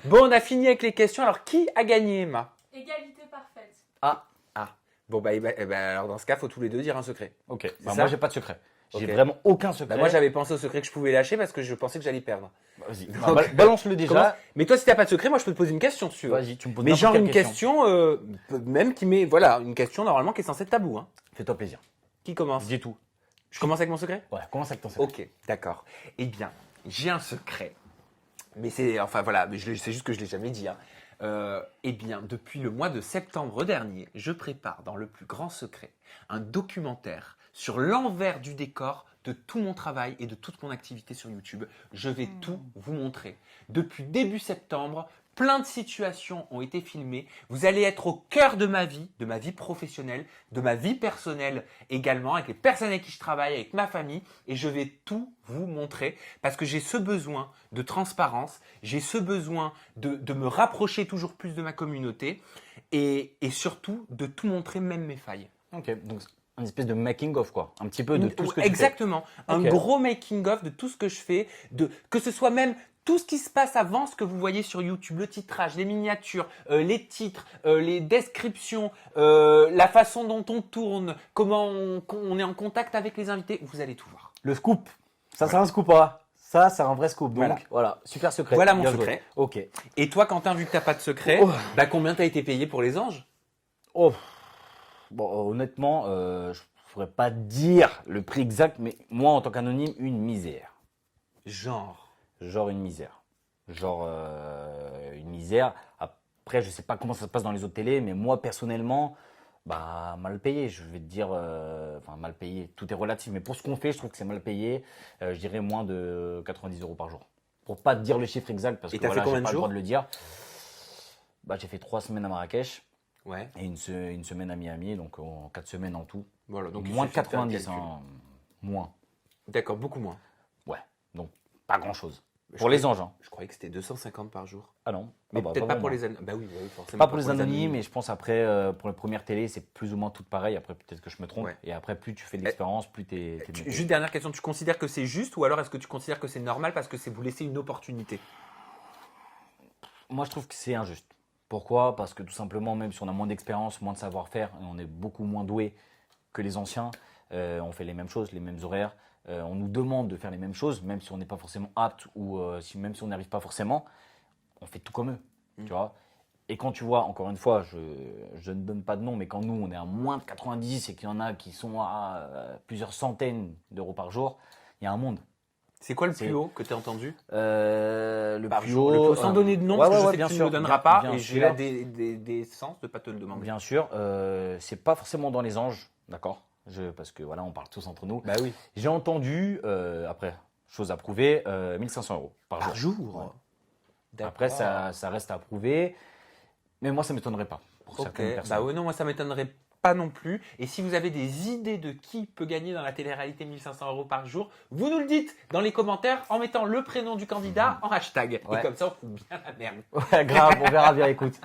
Bon, on a fini avec les questions. Alors, qui a gagné, Emma? Égalité parfaite. Ah. Bon, alors dans ce cas, il faut tous les deux dire un secret. Ok. ça Moi, j'ai pas de secret. J'ai Ok. vraiment aucun secret. Moi, j'avais pensé au secret que je pouvais lâcher parce que je pensais que j'allais perdre. Vas-y. Donc, Balance-le Commence. déjà. Mais toi, si t'as pas de secret, moi, je peux te poser une question si tu veux. Vas-y, tu me poses Mais n'importe genre quelle une question, même qui met, voilà, une question normalement qui est censée être tabou. Hein. Fais-toi plaisir. Qui commence? Dis tout. Je commence avec mon secret? Ouais, commence avec ton secret. Ok, d'accord. Eh bien, j'ai un secret. Mais c'est, enfin voilà, c'est juste que je l'ai jamais dit. Hein. Eh bien, depuis le mois de septembre dernier, je prépare dans le plus grand secret un documentaire sur l'envers du décor de tout mon travail et de toute mon activité sur YouTube. Je vais tout vous montrer. Depuis début septembre, plein de situations ont été filmées. Vous allez être au cœur de ma vie professionnelle, de ma vie personnelle également, avec les personnes avec qui je travaille, avec ma famille. Et je vais tout vous montrer parce que j'ai ce besoin de transparence, j'ai ce besoin de me rapprocher toujours plus de ma communauté et surtout de tout montrer, même mes failles. Ok, donc une espèce de making of quoi, un petit peu de tout ce que Exactement, un Ok. gros making of de tout ce que je fais, que ce soit même tout ce qui se passe avant ce que vous voyez sur YouTube, le titrage, les miniatures, les titres, les descriptions, la façon dont on tourne, comment on est en contact avec les invités, vous allez tout voir. fait. Le scoop, ça c'est un scoop hein. Ça c'est un vrai scoop. Donc Voilà. voilà, super secret. Voilà mon Bien joué. secret. Ok. Et toi, Quentin, vu que t'as pas de secret, Oh. combien t'as été payé pour les anges? Oh. Bon, honnêtement, je pourrais pas dire le prix exact, mais moi en tant qu'anonyme, une misère. Genre. Genre une misère. Genre une misère. Après, je sais pas comment ça se passe dans les autres télés, mais moi personnellement, mal payé. Je vais te dire, enfin mal payé. Tout est relatif, mais pour ce qu'on fait, je trouve que c'est mal payé. Je dirais moins de 90 € par jour. Pour pas te dire le chiffre exact, parce Et que t'as fait voilà, combien j'ai de pas le jours droit de le dire. J'ai fait 3 semaines à Marrakech Ouais. et une semaine à Miami, donc en 4 semaines en tout. Voilà, donc il Moins de suffit faire le 90, calcul. hein. Moins. D'accord, beaucoup moins. Ouais, donc pas grand chose. Je Pour les croyais- anges. Hein. Je croyais que c'était 250 par jour. Ah non. Mais peut-être pas pour moi. les anonymes. Bah oui, forcément. Pas pour les anonymes, mais je pense après, pour les premières télé, c'est plus ou moins tout pareil. Après, peut-être que je me trompe. Ouais. Et après, plus tu fais de l'expérience, plus t'es bien payé. Juste dernière question, tu considères que c'est juste ou alors est-ce que tu considères que c'est normal parce que c'est vous laisser une opportunité? Moi, je trouve que c'est injuste. Pourquoi? Parce que tout simplement, même si on a moins d'expérience, moins de savoir-faire, et on est beaucoup moins doué que les anciens, on fait les mêmes choses, les mêmes horaires. On nous demande de faire les mêmes choses, même si on n'est pas forcément apte ou même si on n'y arrive pas forcément, on fait tout comme eux. Tu vois? Et quand tu vois, encore une fois, je ne donne pas de nom, mais quand nous, on est à moins de 90 et qu'il y en a qui sont à plusieurs centaines d'euros par jour, il y a un monde. C'est quoi le C'est- plus haut que tu as entendu? Le Par plus jour, haut, le plus haut, sans donner de nom, ouais, parce que ouais, je ouais, sais bien que tu ne sûr, le donneras bien- pas bien et sûr. j'ai là des sens de pas te le demander. Bien sûr, c'est pas forcément dans les anges, d'accord? Parce que voilà, on parle tous entre nous. Bah oui. J'ai entendu, après, chose à prouver, 1500 € par jour. jour. Ouais. Après, ça reste à prouver, mais moi, ça m'étonnerait pas pour Ok. certaines personnes. Bah ouais, non, moi ça m'étonnerait pas non plus. Et si vous avez des idées de qui peut gagner dans la télé-réalité 1500 € par jour, vous nous le dites dans les commentaires en mettant le prénom du candidat en hashtag. Ouais. Et comme ça, on fout bien la merde. Ouais, grave, on verra bien, écoute.